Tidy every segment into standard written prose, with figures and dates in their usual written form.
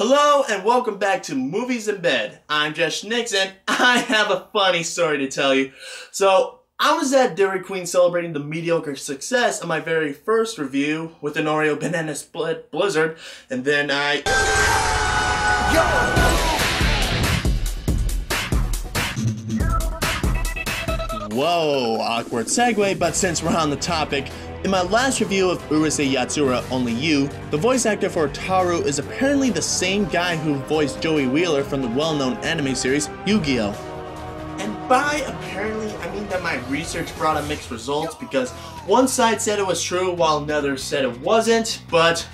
Hello and welcome back to Movies in Bed. I'm Josh Nixon. I have a funny story to tell you. So, I was at Dairy Queen celebrating the mediocre success of my very first review with an Oreo banana split blizzard, and then Whoa, awkward segue, but since we're on the topic, in my last review of Urusei Yatsura Only You, the voice actor for Taru is apparently the same guy who voiced Joey Wheeler from the well-known anime series Yu-Gi-Oh! And by apparently, I mean that my research brought up mixed results because one side said it was true while another said it wasn't, but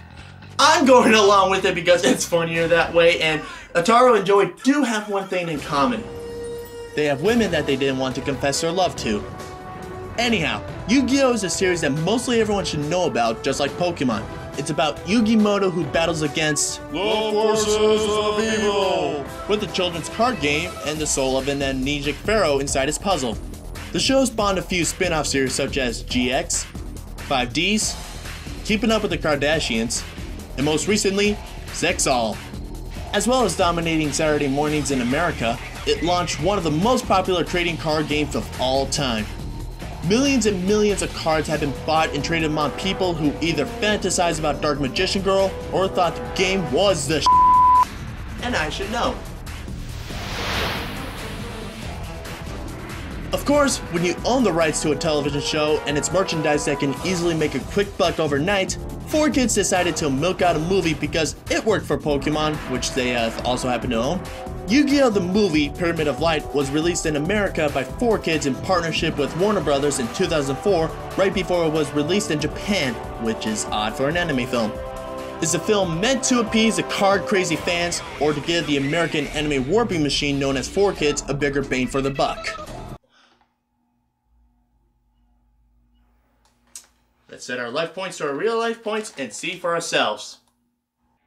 I'm going along with it because it's funnier that way, and Ataru and Joey do have one thing in common. They have women that they didn't want to confess their love to. Anyhow, Yu-Gi-Oh! Is a series that mostly everyone should know about, just like Pokemon. It's about Yu-Gi-Moto who battles against the forces of evil with the children's card game and the soul of an amnesiac pharaoh inside his puzzle. The show spawned a few spin-off series such as GX, 5Ds, Keeping Up with the Kardashians, and most recently, Sex All. As well as dominating Saturday mornings in America, it launched one of the most popular trading card games of all time. Millions and millions of cards have been bought and traded among people who either fantasize about Dark Magician Girl or thought the game was the shit. And I should know. Of course, when you own the rights to a television show and its merchandise that can easily make a quick buck overnight, 4Kids decided to milk out a movie because it worked for Pokemon, which they also happen to own. Yu-Gi-Oh! The movie, Pyramid of Light, was released in America by 4Kids in partnership with Warner Brothers in 2004, right before it was released in Japan, which is odd for an anime film. Is the film meant to appease the card-crazy fans, or to give the American anime warping machine known as 4Kids a bigger bang for the buck? Let's set our life points to our real life points and see for ourselves.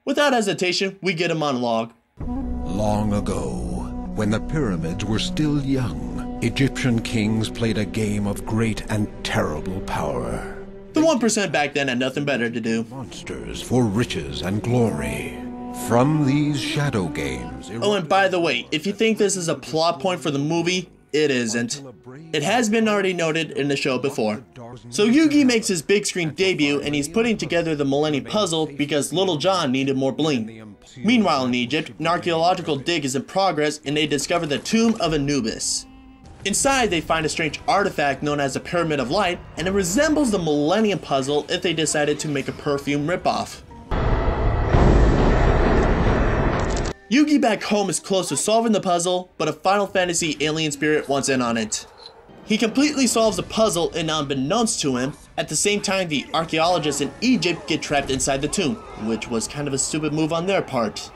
Without hesitation, we get a monologue. Long ago, when the pyramids were still young, Egyptian kings played a game of great and terrible power. The 1% back then had nothing better to do. Monsters for riches and glory. From these shadow games... Oh, and by the way, if you think this is a plot point for the movie, it isn't. It has been already noted in the show before. So Yugi makes his big screen debut and he's putting together the Millennium Puzzle because Little John needed more bling. Meanwhile in Egypt, an archaeological dig is in progress and they discover the tomb of Anubis. Inside they find a strange artifact known as the Pyramid of Light, and it resembles the Millennium Puzzle if they decided to make a perfume ripoff. Yugi back home is close to solving the puzzle, but a Final Fantasy alien spirit wants in on it. He completely solves the puzzle, and unbeknownst to him, at the same time the archaeologists in Egypt get trapped inside the tomb, which was kind of a stupid move on their part.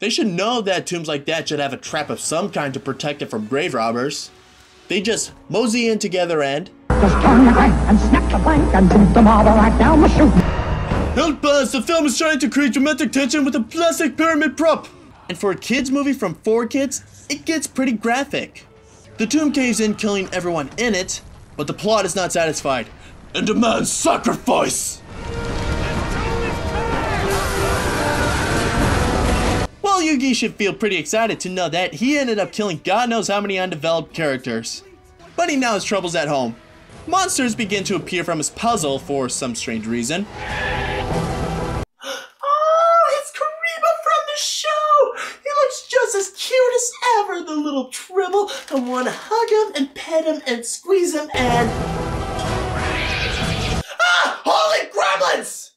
They should know that tombs like that should have a trap of some kind to protect it from grave robbers. They just mosey in together and... Just turn the crank and snap the plank and shoot the marble right down the chute. Help us! The film is trying to create dramatic tension with a plastic pyramid prop! And for a kids movie from 4Kids, it gets pretty graphic. The tomb caves in, killing everyone in it, but the plot is not satisfied and demands sacrifice! Well, Yugi should feel pretty excited to know that he ended up killing God knows how many undeveloped characters. But he now has troubles at home. Monsters begin to appear from his puzzle for some strange reason. Just as cute as ever, the little tribble. I want to hug him and pet him and squeeze him and... Ah! Holy gremlins!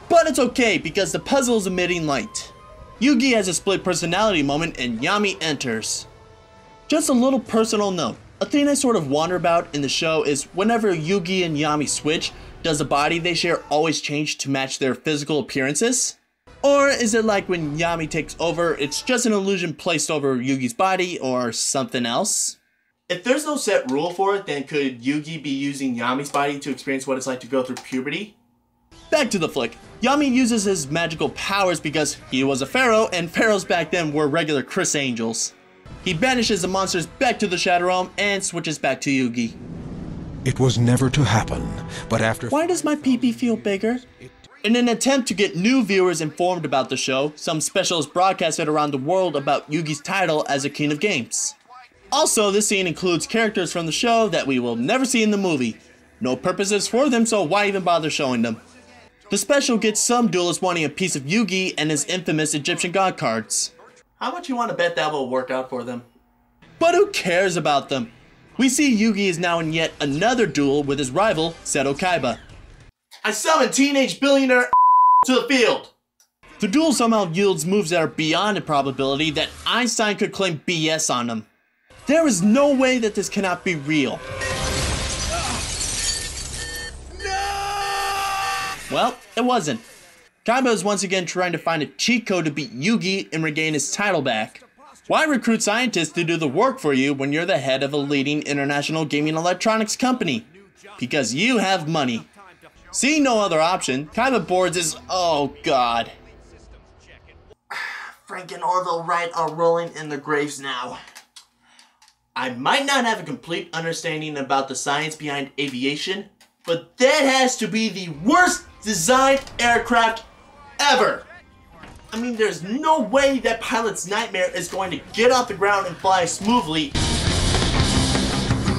But it's okay because the puzzle is emitting light. Yugi has a split personality moment and Yami enters. Just a little personal note. A thing I sort of wonder about in the show is whenever Yugi and Yami switch, does the body they share always change to match their physical appearances? Or is it like when Yami takes over, it's just an illusion placed over Yugi's body or something else? If there's no set rule for it, then could Yugi be using Yami's body to experience what it's like to go through puberty? Back to the flick. Yami uses his magical powers because he was a pharaoh, and pharaohs back then were regular Criss Angels. He banishes the monsters back to the Shadow Realm and switches back to Yugi. It was never to happen, but after... Why does my pee-pee feel bigger? In an attempt to get new viewers informed about the show, some specials broadcasted around the world about Yugi's title as a king of games. Also, this scene includes characters from the show that we will never see in the movie. No purposes for them, so why even bother showing them? The special gets some duelists wanting a piece of Yugi and his infamous Egyptian god cards. How much you want to bet that will work out for them? But who cares about them? We see Yugi is now in yet another duel with his rival, Seto Kaiba. I summon teenage billionaire to the field! The duel somehow yields moves that are beyond improbability that Einstein could claim BS on them. There is no way that this cannot be real. Well, it wasn't. Kaiba is once again trying to find a cheat code to beat Yugi and regain his title back. Why recruit scientists to do the work for you when you're the head of a leading international gaming electronics company? Because you have money. Seeing no other option, Kaiba boards his oh god. Frank and Orville Wright are rolling in their graves now. I might not have a complete understanding about the science behind aviation, but that has to be the worst designed aircraft ever. I mean, there's no way that pilot's nightmare is going to get off the ground and fly smoothly.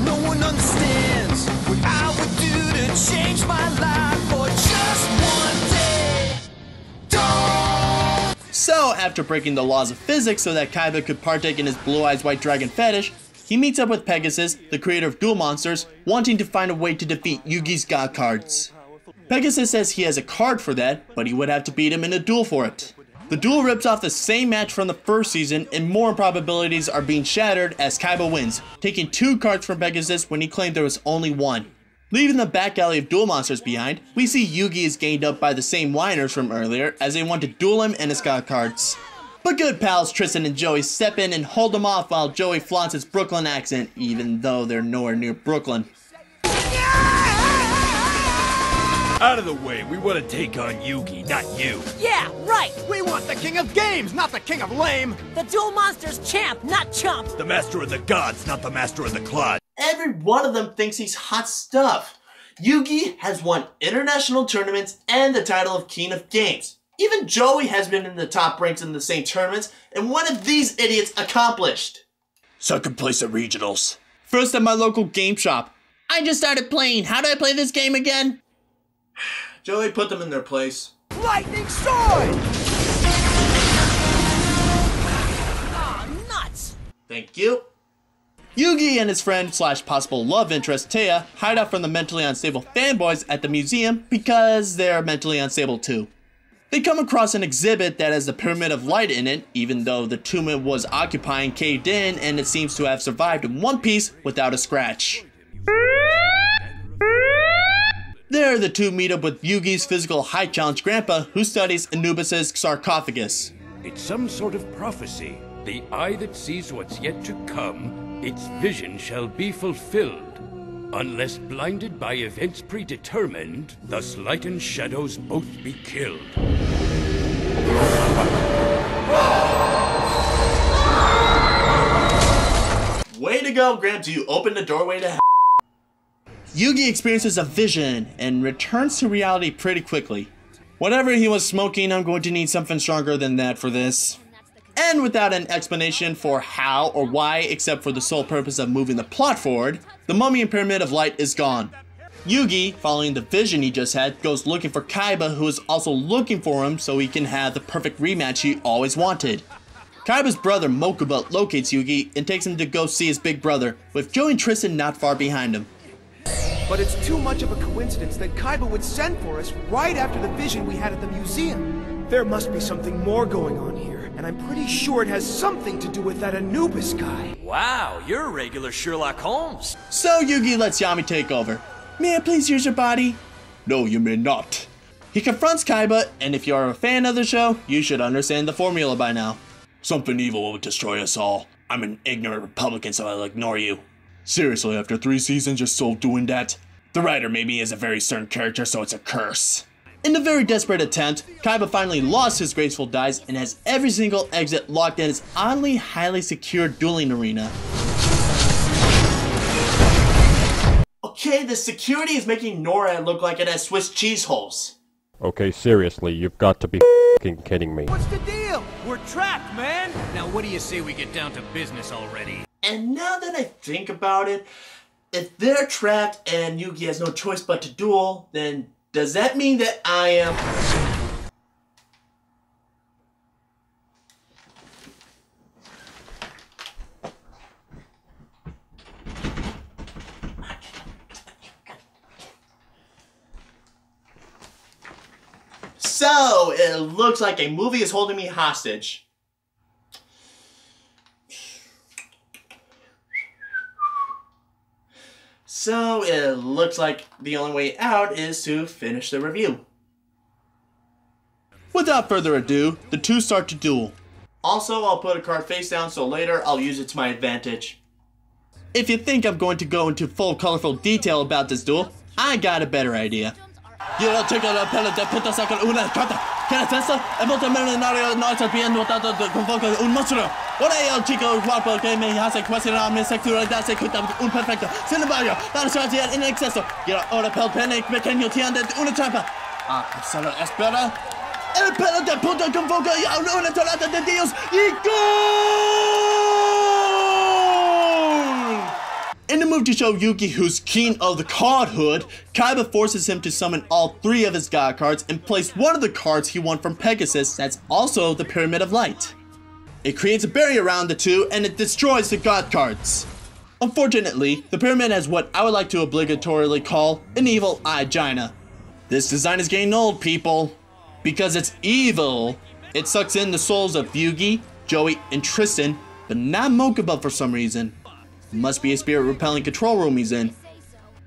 No one understands what I would do to change my life for just one day. Don't. So, after breaking the laws of physics so that Kaiba could partake in his Blue Eyes White Dragon fetish, he meets up with Pegasus, the creator of Duel Monsters, wanting to find a way to defeat Yugi's god cards. Pegasus says he has a card for that, but he would have to beat him in a duel for it. The duel rips off the same match from the first season, and more improbabilities are being shattered as Kaiba wins, taking 2 cards from Pegasus when he claimed there was only 1. Leaving the back alley of Duel Monsters behind, we see Yugi is gained up by the same whiners from earlier as they want to duel him and his god cards. But good pals Tristan and Joey step in and hold him off while Joey flaunts his Brooklyn accent, even though they're nowhere near Brooklyn. Out of the way, we want to take on Yugi, not you. Yeah, right! We want the king of games, not the king of lame! The Duel Monsters champ, not chump! The master of the gods, not the master of the clod. Every one of them thinks he's hot stuff. Yugi has won international tournaments and the title of King of Games. Even Joey has been in the top ranks in the same tournaments, and what have these idiots accomplished? Second place at regionals. First at my local game shop. I just started playing. How do I play this game again? Joey, put them in their place. Lightning sword! Aw, nuts! Thank you. Yugi and his friend slash possible love interest Taya hide out from the mentally unstable fanboys at the museum because they're mentally unstable too. They come across an exhibit that has the Pyramid of Light in it, even though the tomb it was occupying caved in and it seems to have survived in one piece without a scratch. There, the two meet up with Yugi's physical height challenge grandpa, who studies Anubis's sarcophagus. It's some sort of prophecy. The eye that sees what's yet to come, its vision shall be fulfilled. Unless blinded by events predetermined, thus light and shadows both be killed. Way to go, Gramps, you opened the doorway to hell. Yugi experiences a vision and returns to reality pretty quickly. Whatever he was smoking, I'm going to need something stronger than that for this. And without an explanation for how or why, except for the sole purpose of moving the plot forward, the Mummy and Pyramid of Light is gone. Yugi, following the vision he just had, goes looking for Kaiba, who is also looking for him so he can have the perfect rematch he always wanted. Kaiba's brother Mokuba locates Yugi and takes him to go see his big brother, with Joey and Tristan not far behind him. But it's too much of a coincidence that Kaiba would send for us right after the vision we had at the museum. There must be something more going on here, and I'm pretty sure it has something to do with that Anubis guy. Wow, you're a regular Sherlock Holmes. So Yugi lets Yami take over. May I please use your body? No, you may not. He confronts Kaiba, and if you are a fan of the show, you should understand the formula by now. Something evil will destroy us all. I'm an ignorant Republican, so I'll ignore you. Seriously, after 3 seasons, you're still doing that? The writer maybe is a very certain character, so it's a curse. In a very desperate attempt, Kaiba finally lost his graceful dice and has every single exit locked in his oddly highly secure dueling arena. Okay, the security is making NORAD look like it has Swiss cheese holes. Okay, seriously, you've got to be f***ing kidding me. What's the deal? We're trapped, man! Now what do you say we get down to business already? And now that I think about it, if they're trapped and Yugi has no choice but to duel, then does that mean that I am... So, it looks like a movie is holding me hostage. So, it looks like the only way out is to finish the review. Without further ado, the two start to duel. Also, I'll put a card face down so later I'll use it to my advantage. If you think I'm going to go into full colorful detail about this duel, I got a better idea. Io cerco la pelle del punto sacro una carta che la testa è molto milionario no sta bien notato convoca un mostro. Ora io chico guapo che mi hace questionare la mia sexualità se cuta un perfecto. Sin embargo, la suerte in exceso. Io ora pel pene pequeño tiende una trampa. Ah, solo espera. El pelo del punto convoca a una torreta de Dios y gol! In the move to show Yugi who's king of the card hood, Kaiba forces him to summon all 3 of his god cards and place one of the cards he won from Pegasus that's also the Pyramid of Light. It creates a barrier around the two and it destroys the god cards. Unfortunately, the pyramid has what I would like to obligatorily call an evil eye Gina. This design is getting old, people. Because it's evil, it sucks in the souls of Yugi, Joey, and Tristan, but not Mokuba for some reason. Must be a spirit-repelling control room he's in.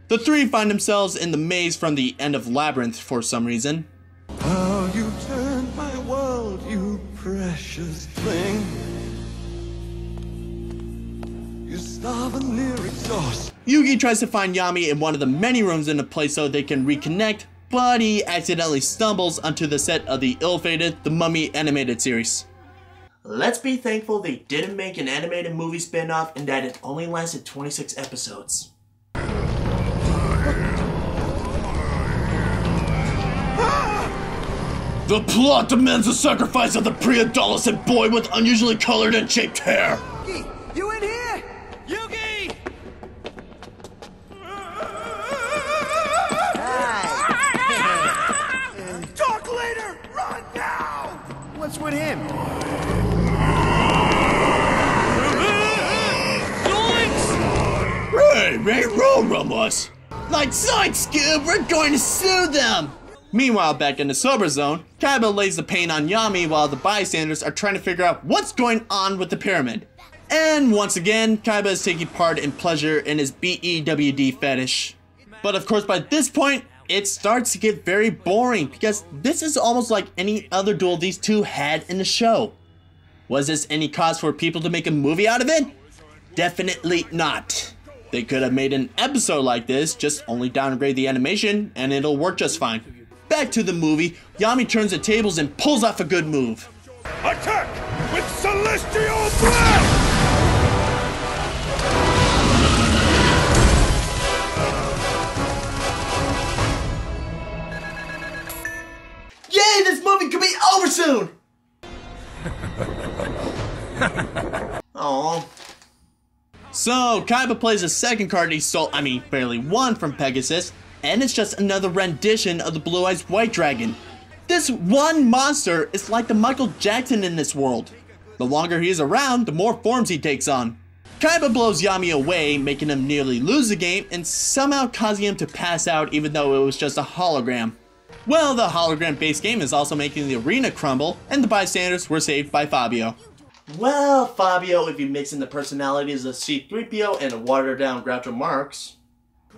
The 3 find themselves in the maze from the end of Labyrinth for some reason. How you turned my world, you precious thing. You starving near exhaust. Yugi tries to find Yami in one of the many rooms in the place so they can reconnect, but he accidentally stumbles onto the set of the ill-fated The Mummy animated series. Let's be thankful they didn't make an animated movie spin-off and that it only lasted 26 episodes. The plot demands the sacrifice of the pre-adolescent boy with unusually colored and shaped hair. Yugi, you in here? Yugi! Talk later! Run now! What's with him? Hey, roll Ramos! Like Side Scoob, we're going to sue them! Meanwhile, back in the sober zone, Kaiba lays the pain on Yami while the bystanders are trying to figure out what's going on with the pyramid. And once again, Kaiba is taking part in pleasure in his BEWD fetish. But of course by this point, it starts to get very boring because this is almost like any other duel these two had in the show. Was this any cause for people to make a movie out of it? Definitely not. They could have made an episode like this, just only downgrade the animation and it'll work just fine. Back to the movie, Yami turns the tables and pulls off a good move. Attack with celestial blast! Yay, this movie could be over soon! Aww. So, Kaiba plays a second card he stole, barely won from Pegasus, and it's just another rendition of the Blue Eyes White Dragon. This one monster is like the Michael Jackson in this world. The longer he is around, the more forms he takes on. Kaiba blows Yami away, making him nearly lose the game, and somehow causing him to pass out even though it was just a hologram. Well, the hologram-based game is also making the arena crumble, and the bystanders were saved by Fabio. Well, Fabio, if you mix in the personalities of C-3PO and a watered-down Groucho Marx.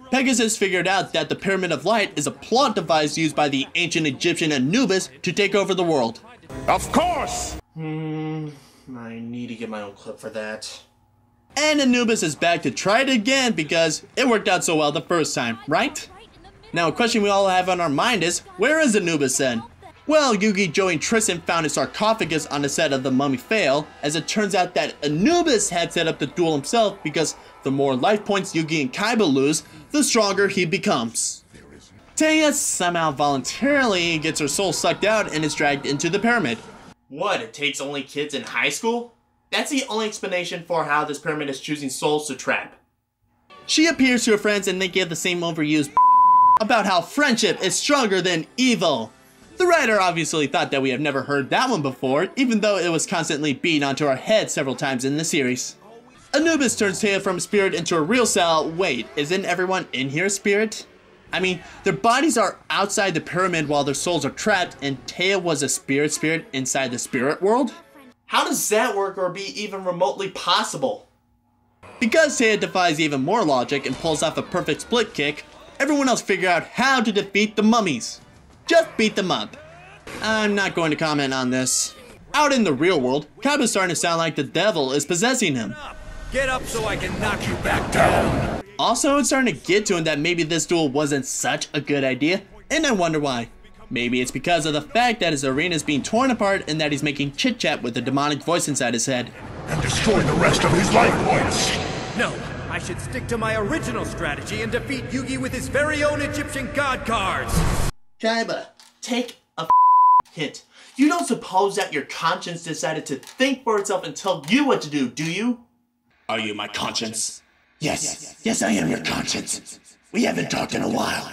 Pegasus figured out that the Pyramid of Light is a plot device used by the ancient Egyptian Anubis to take over the world. Of course! I need to get my own clip for that. And Anubis is back to try it again because it worked out so well the first time, right? Now a question we all have on our mind is, where is Anubis then? Well, Yugi, Joey, and Tristan found a sarcophagus on the set of The Mummy Fail, as it turns out that Anubis had set up the duel himself because the more life points Yugi and Kaiba lose, the stronger he becomes. Taya somehow voluntarily gets her soul sucked out and is dragged into the pyramid. What, it takes only kids in high school? That's the only explanation for how this pyramid is choosing souls to trap. She appears to her friends and they give the same overused about how friendship is stronger than evil. The writer obviously thought that we have never heard that one before, even though it was constantly beat onto our head several times in the series. Anubis turns Taya from a spirit into a real cell. Wait, isn't everyone in here a spirit? I mean, their bodies are outside the pyramid while their souls are trapped, and Taya was a spirit inside the spirit world? How does that work or be even remotely possible? Because Taya defies even more logic and pulls off a perfect split kick, everyone else figure out how to defeat the mummies. Just beat them up. I'm not going to comment on this. Out in the real world, Kaiba's starting to sound like the devil is possessing him. Get up so I can knock you back down. Also, it's starting to get to him that maybe this duel wasn't such a good idea, and I wonder why. Maybe it's because of the fact that his arena is being torn apart and that he's making chit-chat with a demonic voice inside his head. And destroy the rest of his life points. No, I should stick to my original strategy and defeat Yugi with his very own Egyptian god cards. Kaiba, take a hint. You don't suppose that your conscience decided to think for itself and tell you what to do you? Are you my conscience? Yes, I am your conscience. We haven't talked in a while.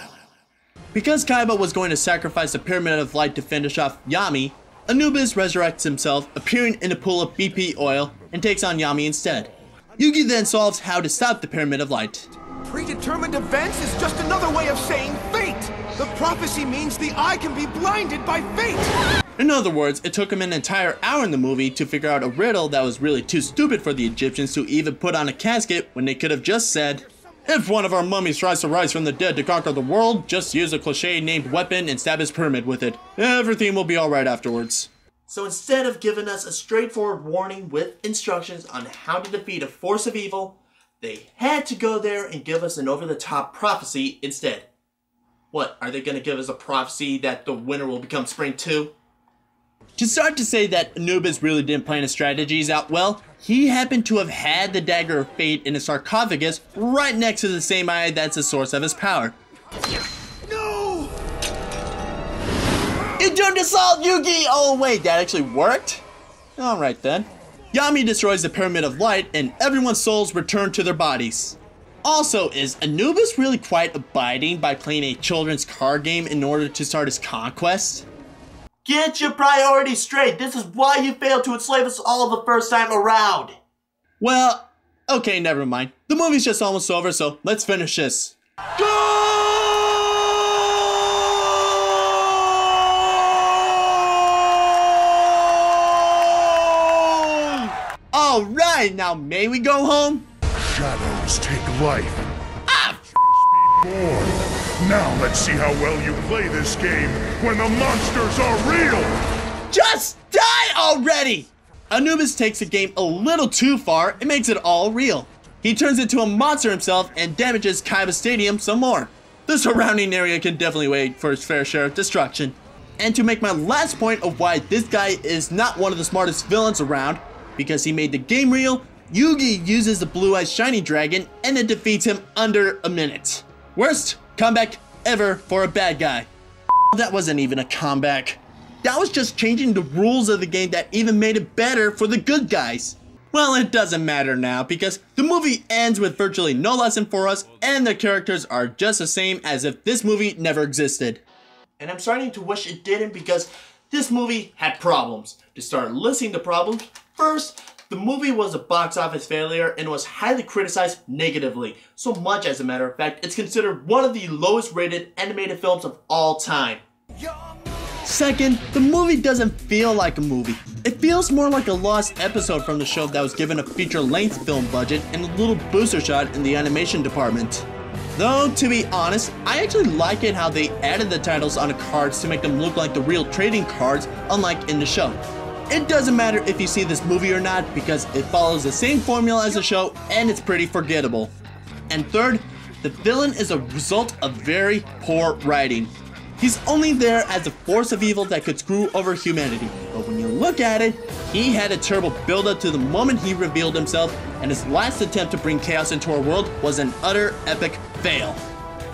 Because Kaiba was going to sacrifice the Pyramid of Light to finish off Yami, Anubis resurrects himself, appearing in a pool of BP oil, and takes on Yami instead. Yugi then solves how to stop the Pyramid of Light. Predetermined events is just another way of saying fate! The prophecy means the eye can be blinded by fate! In other words, it took him an entire hour in the movie to figure out a riddle that was really too stupid for the Egyptians to even put on a casket when they could have just said, "If one of our mummies tries to rise from the dead to conquer the world, just use a cliche-named weapon and stab his pyramid with it. Everything will be alright afterwards." So instead of giving us a straightforward warning with instructions on how to defeat a force of evil, they had to go there and give us an over-the-top prophecy instead. What, are they going to give us a prophecy that the winter will become spring too? To start to say that Anubis really didn't plan his strategies out well, he happened to have had the Dagger of Fate in a sarcophagus right next to the same eye that's the source of his power. No! It turned to Salt Yugi! Oh wait, that actually worked? Alright then. Yami destroys the Pyramid of Light and everyone's souls return to their bodies. Also, is Anubis really quite abiding by playing a children's card game in order to start his conquest? Get your priorities straight. This is why you failed to enslave us all the first time around. Well, okay, never mind. The movie's just almost over, so let's finish this. Go! Alright, now may we go home? Shadows take life. Ah, Born. Now let's see how well you play this game when the monsters are real! just die already! Anubis takes the game a little too far and makes it all real. He turns into a monster himself and damages Kaiba Stadium some more. The surrounding area can definitely wait for its fair share of destruction. And to make my last point of why this guy is not one of the smartest villains around, because he made the game real, Yugi uses the blue-eyed shiny dragon and it defeats him under a minute. Worst comeback ever for a bad guy. That wasn't even a comeback. That was just changing the rules of the game that even made it better for the good guys. Well, it doesn't matter now because the movie ends with virtually no lesson for us and the characters are just the same as if this movie never existed. And I'm starting to wish it didn't because this movie had problems. To start listing the problems, first, the movie was a box office failure and was highly criticized negatively. So much as a matter of fact, it's considered one of the lowest rated animated films of all time. Second, the movie doesn't feel like a movie. It feels more like a lost episode from the show that was given a feature-length film budget and a little booster shot in the animation department. Though, to be honest, I actually like it how they added the titles on the cards to make them look like the real trading cards, unlike in the show. It doesn't matter if you see this movie or not because it follows the same formula as the show and it's pretty forgettable. And third, the villain is a result of very poor writing. He's only there as a force of evil that could screw over humanity, but when you look at it, he had a terrible build-up to the moment he revealed himself, and his last attempt to bring chaos into our world was an utter epic fail.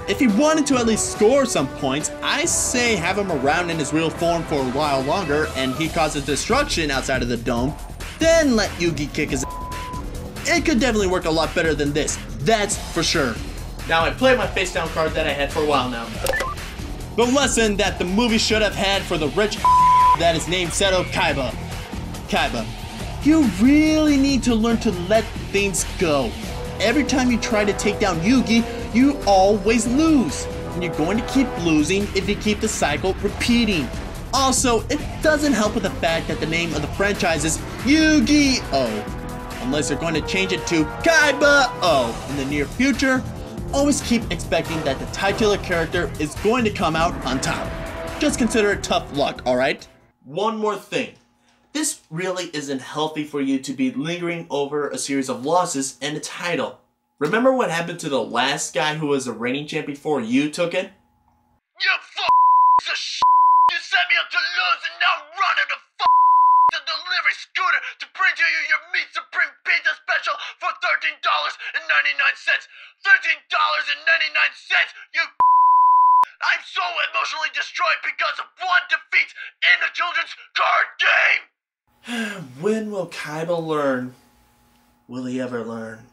If he wanted to at least score some points, I say have him around in his real form for a while longer and he causes destruction outside of the dome, then let Yugi kick his ass. It could definitely work a lot better than this, that's for sure. Now I play my face down card that I had for a while now. The lesson that the movie should have had for the rich that is named Seto Kaiba. Kaiba, you really need to learn to let things go. Every time you try to take down Yugi, you always lose. And you're going to keep losing if you keep the cycle repeating. Also, it doesn't help with the fact that the name of the franchise is Yu-Gi-Oh! Unless you're going to change it to Kaiba-Oh in the near future, always keep expecting that the titular character is going to come out on top. Just consider it tough luck, alright? One more thing. This really isn't healthy for you to be lingering over a series of losses and a title. Remember what happened to the last guy who was a reigning champ before you took it? You piece of shit! You set me up to lose and now I'm running the delivery scooter to bring to you your Meat Supreme Pizza Special for $13.99! $13.99! You I'm so emotionally destroyed because of one defeat in a children's card game! When will Kaiba learn? Will he ever learn?